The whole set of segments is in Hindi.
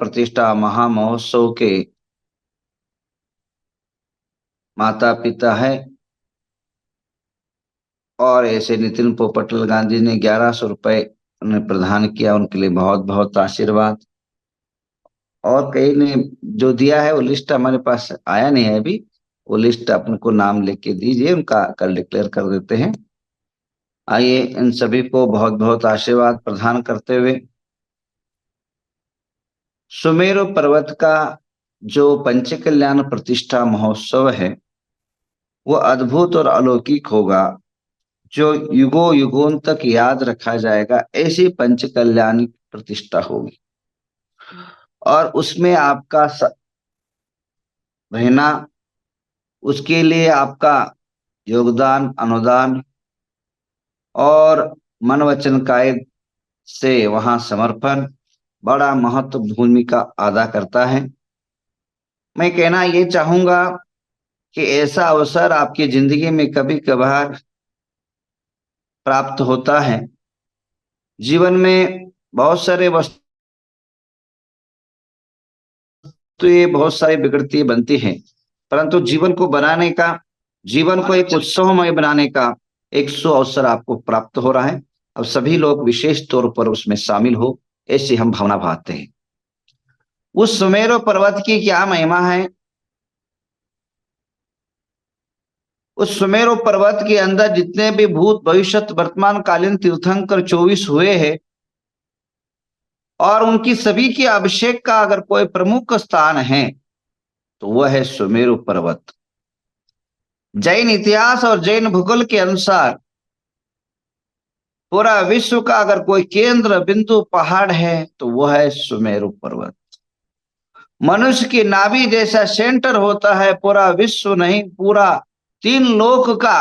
प्रतिष्ठा महामहोत्सव के माता पिता है और ऐसे नितिन पोपटल गांधी ने 1100 रुपये उन्हें प्रदान किया, उनके लिए बहुत बहुत आशीर्वाद। और कई ने जो दिया है वो लिस्ट हमारे पास आया नहीं है अभी, वो लिस्ट आपको नाम लेके दीजिए, उनका कल डिक्लेयर कर देते हैं। आइए इन सभी को बहुत बहुत आशीर्वाद प्रदान करते हुए सुमेरु पर्वत का जो पंच कल्याण प्रतिष्ठा महोत्सव है वो अद्भुत और अलौकिक होगा, जो युगों युगों तक याद रखा जाएगा। ऐसी पंच कल्याणी प्रतिष्ठा होगी और उसमें आपका रहना, उसके लिए आपका योगदान अनुदान और मन वचन कायद से वहां समर्पण बड़ा महत्व भूमिका अदा करता है। मैं कहना ये चाहूंगा कि ऐसा अवसर आपकी जिंदगी में कभी कभार प्राप्त होता है। जीवन में बहुत सारे वस्तु ये बहुत सारी बिगड़ती बनती हैं, परंतु जीवन को बनाने का, जीवन को एक उत्सवमय बनाने का एक अवसर आपको प्राप्त हो रहा है। अब सभी लोग विशेष तौर पर उसमें शामिल हो, ऐसी हम भावना भाते हैं। उस सुमेरु पर्वत की क्या महिमा है? उस सुमेरु पर्वत के अंदर जितने भी भूत भविष्य वर्तमान कालीन तीर्थंकर 24 हुए हैं और उनकी सभी के अभिषेक का अगर कोई प्रमुख स्थान है तो वह है सुमेरु पर्वत। जैन इतिहास और जैन भूगोल के अनुसार पूरा विश्व का अगर कोई केंद्र बिंदु पहाड़ है तो वह है सुमेरु पर्वत। मनुष्य की नाभि जैसा सेंटर होता है पूरा विश्व नहीं, पूरा 3 लोक का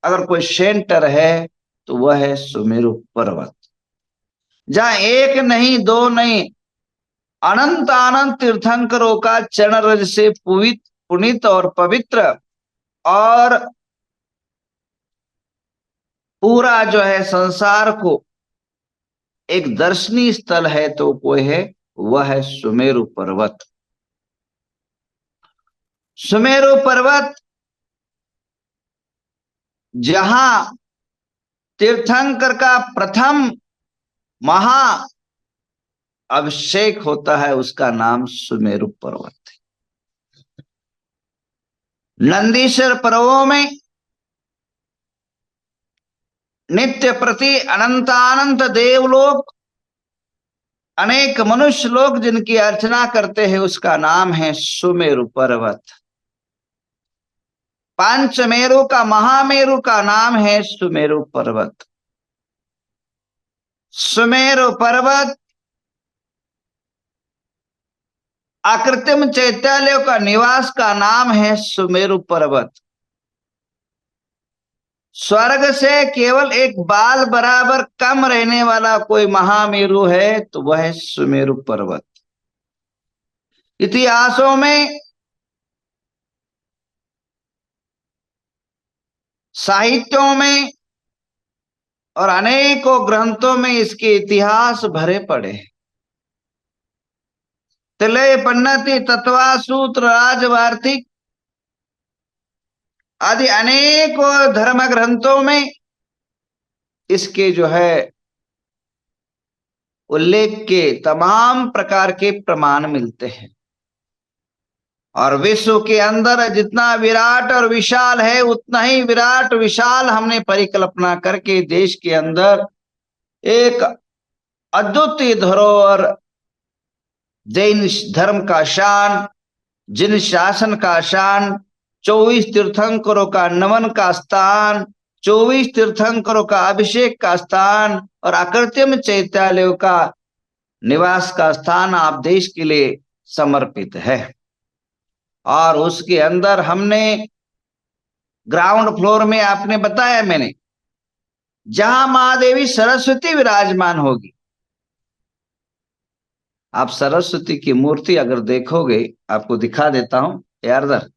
अगर कोई सेंटर है तो वह है सुमेरु पर्वत, जहां एक नहीं दो नहीं अनंत अनंत तीर्थंकरों का चरण रज से पुनीत और पवित्र और पूरा जो है संसार को एक दर्शनीय स्थल है तो कोई है, वह है सुमेरु पर्वत। सुमेरु पर्वत जहां तीर्थंकर का प्रथम महा अभिषेक होता है उसका नाम सुमेरु पर्वत है। नंदीश्वर पर्वों में नित्य प्रति अनंतानंत देवलोक अनेक मनुष्य लोग जिनकी अर्चना करते हैं उसका नाम है सुमेरु पर्वत। पांचमेरु का महामेरु का नाम है सुमेरु पर्वत। सुमेरु पर्वत अकृत्रिम चैत्यालयों का निवास का नाम है सुमेरु पर्वत। स्वर्ग से केवल एक बाल बराबर कम रहने वाला कोई महामेरु है तो वह है सुमेरु पर्वत। इतिहासों में, साहित्यों में और अनेकों ग्रंथों में इसके इतिहास भरे पड़े हैं। तिलय पन्नति तत्वा सूत्र राजवार्थिक आदि अनेकों धर्म ग्रंथों में इसके जो है उल्लेख के तमाम प्रकार के प्रमाण मिलते हैं। और विश्व के अंदर जितना विराट और विशाल है उतना ही विराट विशाल हमने परिकल्पना करके देश के अंदर एक अद्वितीय धरोहर, जैन धर्म का शान, जिन शासन का शान, 24 तीर्थंकरों का नमन का स्थान, 24 तीर्थंकरों का अभिषेक का स्थान और अकृत्रिम चैत्यालयों का निवास का स्थान आप देश के लिए समर्पित है। और उसके अंदर हमने ग्राउंड फ्लोर में आपने बताया मैंने, जहां महादेवी सरस्वती विराजमान होगी। आप सरस्वती की मूर्ति अगर देखोगे, आपको दिखा देता हूं यारदर,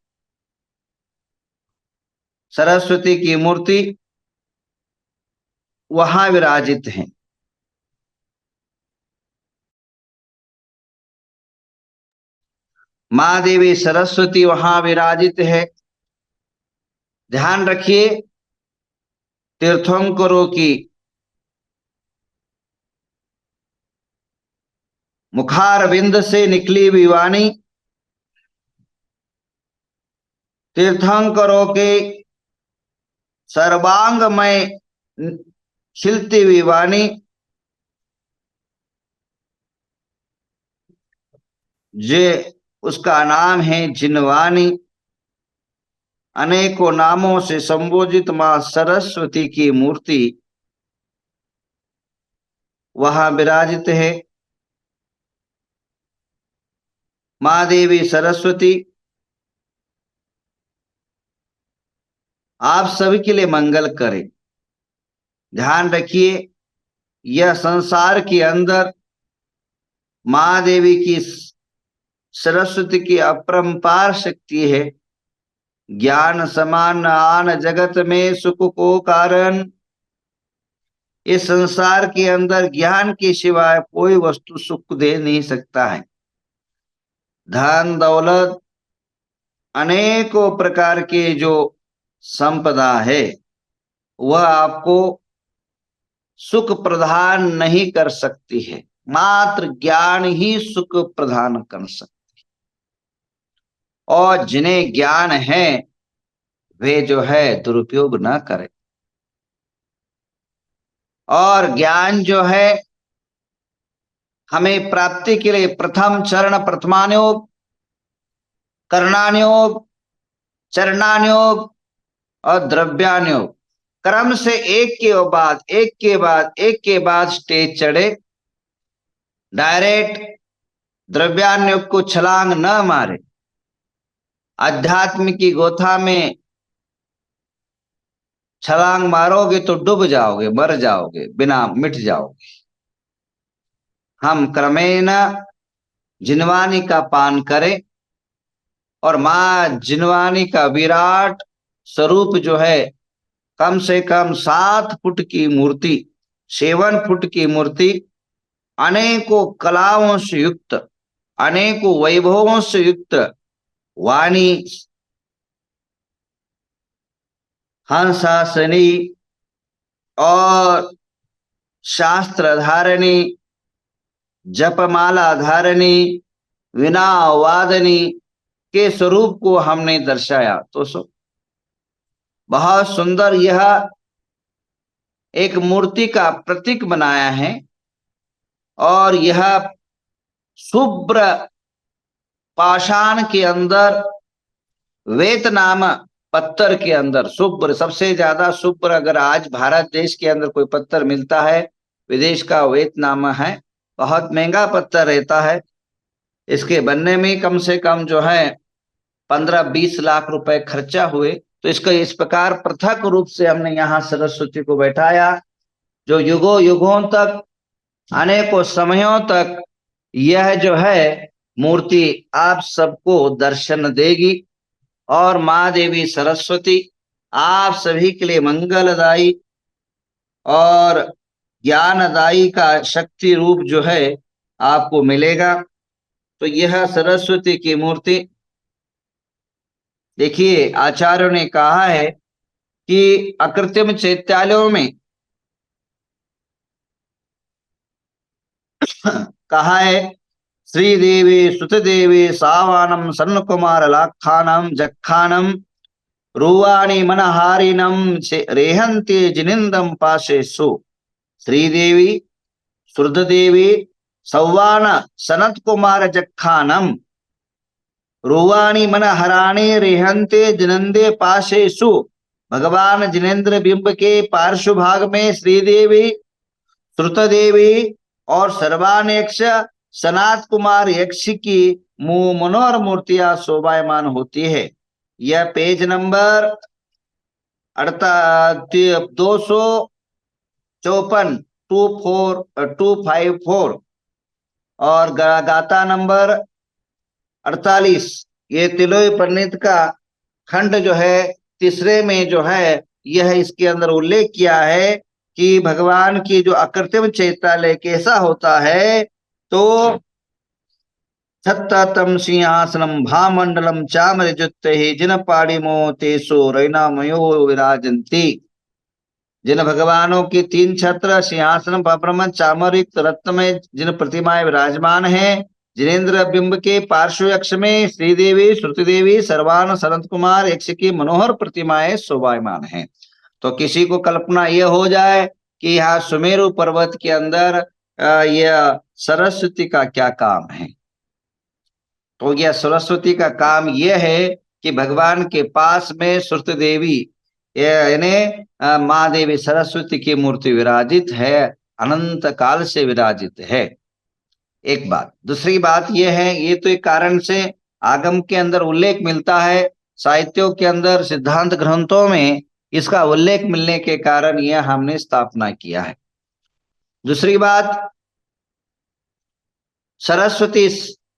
सरस्वती की मूर्ति वहां विराजित है। माँ देवी सरस्वती वहां विराजित है। ध्यान रखिए, तीर्थंकरों की मुखारविंद से निकली हुई वाणी, तीर्थंकरों के सर्वांगमय खिलती हुई वाणी, जे उसका नाम है जिनवानी। अनेकों नामों से संबोधित मां सरस्वती की मूर्ति वहां विराजित है। मां देवी सरस्वती आप सभी के लिए मंगल करे। ध्यान रखिए, यह संसार के अंदर मां देवी की सरस्वती की अपरंपार शक्ति है। ज्ञान समान आन जगत में सुख को कारण। इस संसार के अंदर ज्ञान के सिवाय कोई वस्तु सुख दे नहीं सकता है। धन दौलत अनेकों प्रकार के जो संपदा है वह आपको सुख प्रदान नहीं कर सकती है। मात्र ज्ञान ही सुख प्रदान कर सकती है। और जिन्हें ज्ञान है वे जो है दुरुपयोग न करें। और ज्ञान जो है हमें प्राप्ति के लिए प्रथम चरण प्रथमानुयोग, करणानुयोग, चरणानुयोग और द्रव्यानुयोग, क्रम से एक के बाद एक के बाद एक के बाद स्टेज चढ़े। डायरेक्ट द्रव्यानुयोग को छलांग न मारे। अध्यात्म की गोथा में छलांग मारोगे तो डूब जाओगे, मर जाओगे, बिना मिट जाओगे। हम क्रमेण जिनवानी का पान करें और मां जिनवानी का विराट स्वरूप जो है कम से कम 7 फुट की मूर्ति, 7 फुट की मूर्ति, अनेकों कलाओं से युक्त, अनेकों वैभवों से युक्त, वाणी हंसासनी और शास्त्र धारणी, जपमाला धारणी, वीणा वादनी के स्वरूप को हमने दर्शाया। तो बहुत सुंदर यह एक मूर्ति का प्रतीक बनाया है। और यह शुभ्र पाषाण के अंदर, वेत नाम पत्थर के अंदर, शुभ्र सबसे ज्यादा शुभ्र अगर आज भारत देश के अंदर कोई पत्थर मिलता है, विदेश का वेत नाम है। बहुत महंगा पत्थर रहता है। इसके बनने में कम से कम जो है 15-20 लाख रुपए खर्चा हुए। तो इसका इस प्रकार पृथक रूप से हमने यहाँ सरस्वती को बैठाया, जो युगों युगों तक, अनेकों समयों तक यह जो है मूर्ति आप सबको दर्शन देगी। और मां देवी सरस्वती आप सभी के लिए मंगलदायी और ज्ञानदायी का शक्ति रूप जो है आपको मिलेगा। तो यह सरस्वती की मूर्ति देखिए, आचार्यों ने कहा है कि अकृत्रिम चैत्यालयों में कहा है, श्रीदेवी सुतदेवी सावानम सन्नकुमार लाखानम जखानम रुवाणी मनहारिनम रेहंते जिनिंदम पाशेसु। श्रीदेवी श्रुतदेवी सौवान सनत कुमार जखानम रुवाणी मनहराणे रेहंते जिनंदे पाशेसु। भगवान जिनेन्द्र बिंब के पार्श्व भाग में श्रीदेवी, श्रुतदेवी और सर्वानेक्ष सनात कुमार यक्ष की मनोहर मूर्तियां शोभायमान होती है। यह पेज नंबर 254 254 और गाथा नंबर 48। ये तिलोई पंडित का खंड जो है तीसरे में जो है यह इसके अंदर उल्लेख किया है कि भगवान की जो अकृत्रिम चैत्यालय कैसा होता है। तो छत्तम सिंहासनम भामंडलम चामरजुत्ते जिन पाणिमो तेसो रैनामयो विराजन्ति। जिन भगवानों की तीन छत्र सिंहासन पप्रमन चामरयुक्त रत्नमय जिन प्रतिमाएं विराजमान हैं, जिनेन्द्र बिंब के पार्श्व यक्ष में श्रीदेवी श्रुति देवी सर्वान सनत कुमार यक्ष की मनोहर प्रतिमाएं शोभायमान हैं। तो किसी को कल्पना यह हो जाए कि यहाँ सुमेरु पर्वत के अंदर यह सरस्वती का क्या काम है। तो यह सरस्वती का काम यह है कि भगवान के पास में श्रुति देवी यानी माँ देवी सरस्वती की मूर्ति विराजित है, अनंत काल से विराजित है। एक बात। दूसरी बात यह है, ये तो एक कारण से आगम के अंदर उल्लेख मिलता है, साहित्यों के अंदर सिद्धांत ग्रंथों में इसका उल्लेख मिलने के कारण यह हमने स्थापना किया है। दूसरी बात, सरस्वती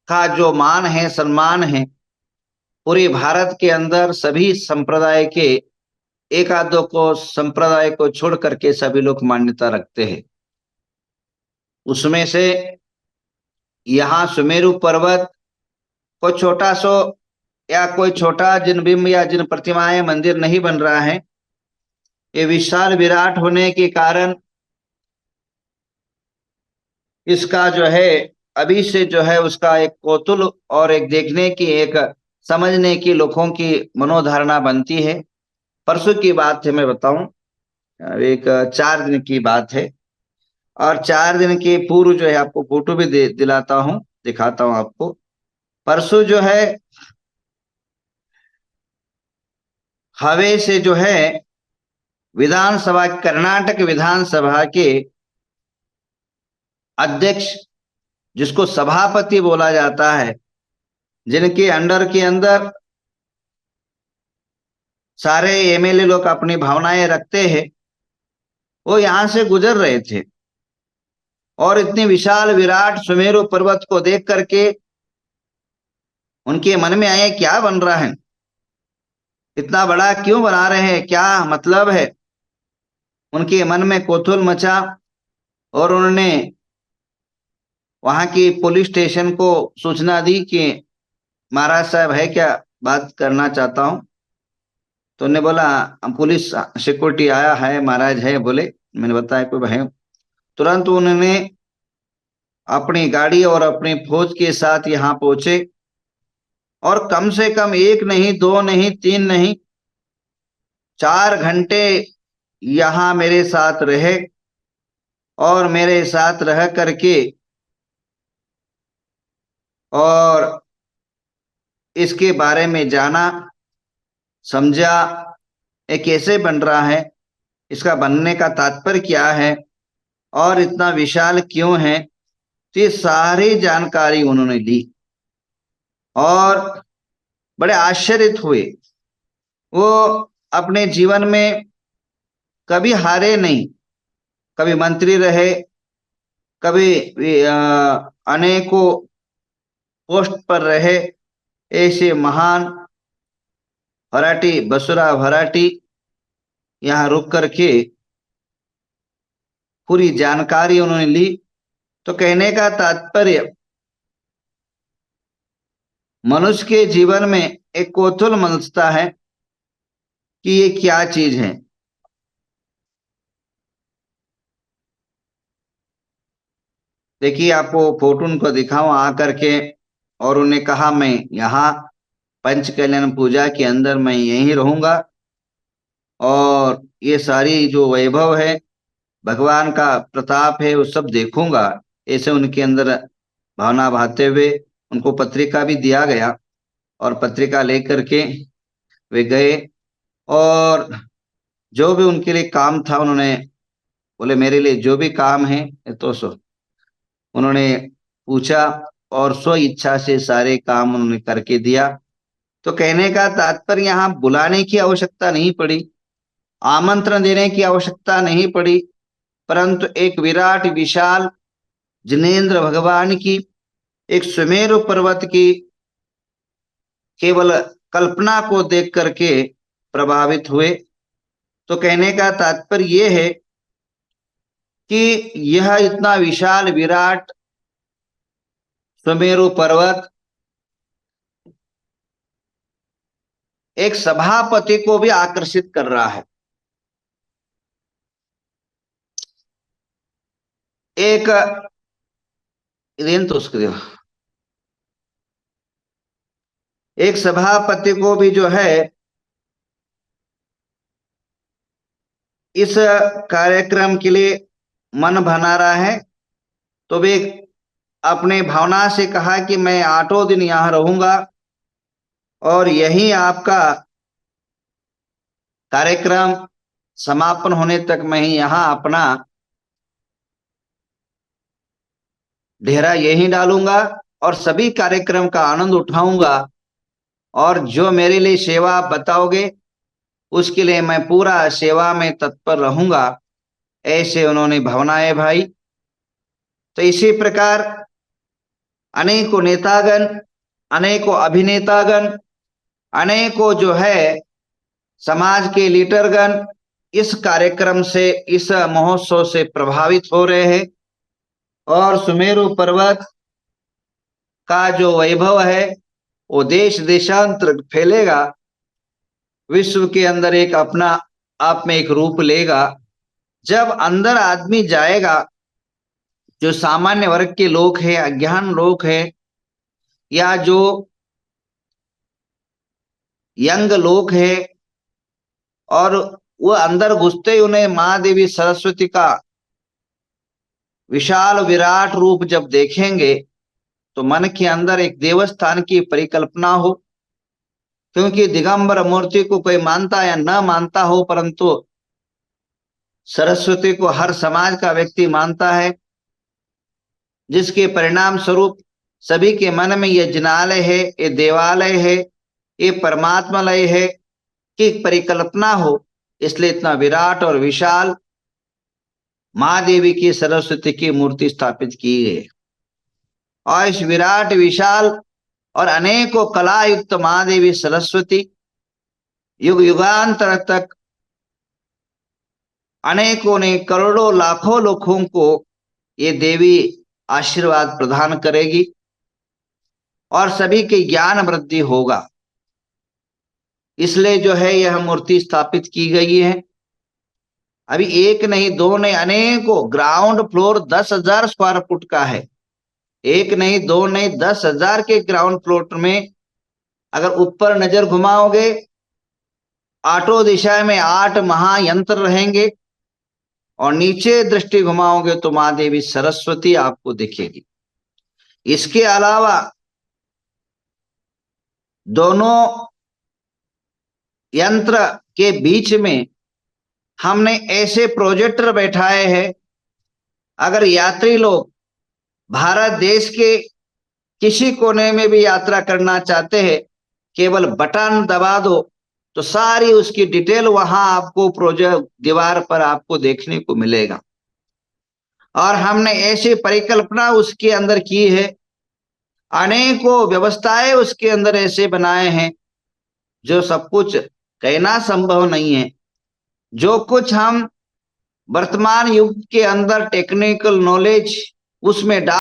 का जो मान है, सम्मान है, पूरे भारत के अंदर सभी संप्रदाय के एक आधो को संप्रदाय को छोड़ करके सभी लोग मान्यता रखते हैं। उसमें से यहाँ सुमेरु पर्वत को छोटा सो या कोई छोटा जिन बिंब या जिन प्रतिमाएं मंदिर नहीं बन रहा है, ये विशाल विराट होने के कारण इसका जो है अभी से जो है उसका एक कौतूहल और एक देखने की, एक समझने की लोगों की मनोधारणा बनती है। परसों की बात है, मैं बताऊं, एक 4 दिन की बात है, और 4 दिन के पूर्व जो है आपको फोटो भी दिलाता हूं, दिखाता हूं आपको। परसों जो है हवे से जो है विधानसभा, कर्नाटक विधानसभा के अध्यक्ष, जिसको सभापति बोला जाता है, जिनके अंडर के अंदर सारे एमएलए लोग अपनी भावनाएं रखते हैं, वो यहां से गुजर रहे थे और इतनी विशाल विराट सुमेरु पर्वत को देख करके उनके मन में आए क्या बन रहा है, इतना बड़ा क्यों बना रहे हैं, क्या मतलब है। उनके मन में कौतूहल मचा और उन्होंने वहां की पुलिस स्टेशन को सूचना दी कि महाराज साहब है क्या, बात करना चाहता हूं। तो उन्होंने बोला पुलिस सिक्योरिटी आया है महाराज, है बोले। मैंने बताया कोई है। तुरंत उन्होंने अपनी गाड़ी और अपनी फौज के साथ यहाँ पहुंचे और कम से कम 1 नहीं 2 नहीं 3 नहीं 4 घंटे यहाँ मेरे साथ रहे और मेरे साथ रह करके और इसके बारे में जाना, समझा, ये कैसे बन रहा है, इसका बनने का तात्पर्य क्या है और इतना विशाल क्यों है। तो ये सारी जानकारी उन्होंने ली और बड़े आश्चर्यित हुए। वो अपने जीवन में कभी हारे नहीं, कभी मंत्री रहे, कभी अनेकों पोस्ट पर रहे, ऐसे महान भराटी बसुरा भराटी यहाँ रुक करके पूरी जानकारी उन्होंने ली। तो कहने का तात्पर्य, मनुष्य के जीवन में एक कौतूहल मनसता है कि ये क्या चीज है। देखिए आपको फोटो उनको दिखाऊं आकर के, और उन्हें कहा मैं यहाँ पंच कल्याण पूजा के अंदर मैं यहीं रहूंगा और ये सारी जो वैभव है, भगवान का प्रताप है, वो सब देखूंगा। ऐसे उनके अंदर भावना बहाते हुए उनको पत्रिका भी दिया गया और पत्रिका लेकर के वे गए और जो भी उनके लिए काम था उन्होंने बोले मेरे लिए जो भी काम है तो सो उन्होंने पूछा और स्व इच्छा से सारे काम उन्होंने करके दिया। तो कहने का तात्पर्य, यहाँ बुलाने की आवश्यकता नहीं पड़ी, आमंत्रण देने की आवश्यकता नहीं पड़ी, परंतु एक विराट विशाल जिनेन्द्र भगवान की एक सुमेरु पर्वत की केवल कल्पना को देख करके प्रभावित हुए। तो कहने का तात्पर्य यह है कि यह इतना विशाल विराट सुमेरु पर्वत एक सभापति को भी आकर्षित कर रहा है। एक तो उसके एक सभापति को भी जो है इस कार्यक्रम के लिए मन बना रहा है, तो वे अपने भावना से कहा कि मैं 8 दिन यहां रहूंगा और यही आपका कार्यक्रम समापन होने तक मैं यहां अपना डेरा यहीं डालूंगा और सभी कार्यक्रम का आनंद उठाऊंगा और जो मेरे लिए सेवा बताओगे उसके लिए मैं पूरा सेवा में तत्पर रहूंगा। ऐसे उन्होंने भावनाएं भाई। तो इसी प्रकार अनेकों नेतागण, अनेकों अभिनेतागण, अनेकों जो है समाज के लीडरगण इस कार्यक्रम से, इस महोत्सव से प्रभावित हो रहे हैं और सुमेरु पर्वत का जो वैभव है वो देश देशांतर फैलेगा, विश्व के अंदर एक अपना आप में एक रूप लेगा। जब अंदर आदमी जाएगा, जो सामान्य वर्ग के लोग हैं, अज्ञान लोग हैं, या जो यंग लोग हैं, और वो अंदर घुसते ही उन्हें माँ देवी सरस्वती का विशाल विराट रूप जब देखेंगे तो मन के अंदर एक देवस्थान की परिकल्पना हो। क्योंकि दिगंबर मूर्ति को कोई मानता या न मानता हो, परंतु सरस्वती को हर समाज का व्यक्ति मानता है, जिसके परिणाम स्वरूप सभी के मन में ये जिनालय है, ये देवालय है, ये परमात्मालय है की परिकल्पना हो। इसलिए इतना विराट और विशाल महादेवी की सरस्वती की मूर्ति स्थापित की गई और इस विराट विशाल और अनेकों कला युक्त महादेवी सरस्वती युग युगांतर तक अनेकों ने करोड़ों लाखों लोगों को ये देवी आशीर्वाद प्रदान करेगी और सभी के ज्ञान वृद्धि होगा। इसलिए जो है यह मूर्ति स्थापित की गई है। अभी एक नहीं, दो नहीं, अनेकों, ग्राउंड फ्लोर 10,000 स्क्वायर फुट का है। एक नहीं, दो नहीं, 10,000 के ग्राउंड फ्लोर में अगर ऊपर नजर घुमाओगे, आठों दिशा में 8 महायंत्र रहेंगे और नीचे दृष्टि घुमाओगे तो माँ देवी सरस्वती आपको दिखेगी। इसके अलावा दोनों यंत्र के बीच में हमने ऐसे प्रोजेक्टर बैठाए हैं, अगर यात्री लोग भारत देश के किसी कोने में भी यात्रा करना चाहते हैं, केवल बटन दबा दो तो सारी उसकी डिटेल वहां आपको प्रोजेक्ट दीवार पर आपको देखने को मिलेगा। और हमने ऐसी परिकल्पना उसके अंदर की है, अनेकों व्यवस्थाएं उसके अंदर ऐसे बनाए हैं जो सब कुछ कहना संभव नहीं है। जो कुछ हम वर्तमान युग के अंदर टेक्निकल नॉलेज उसमें डाल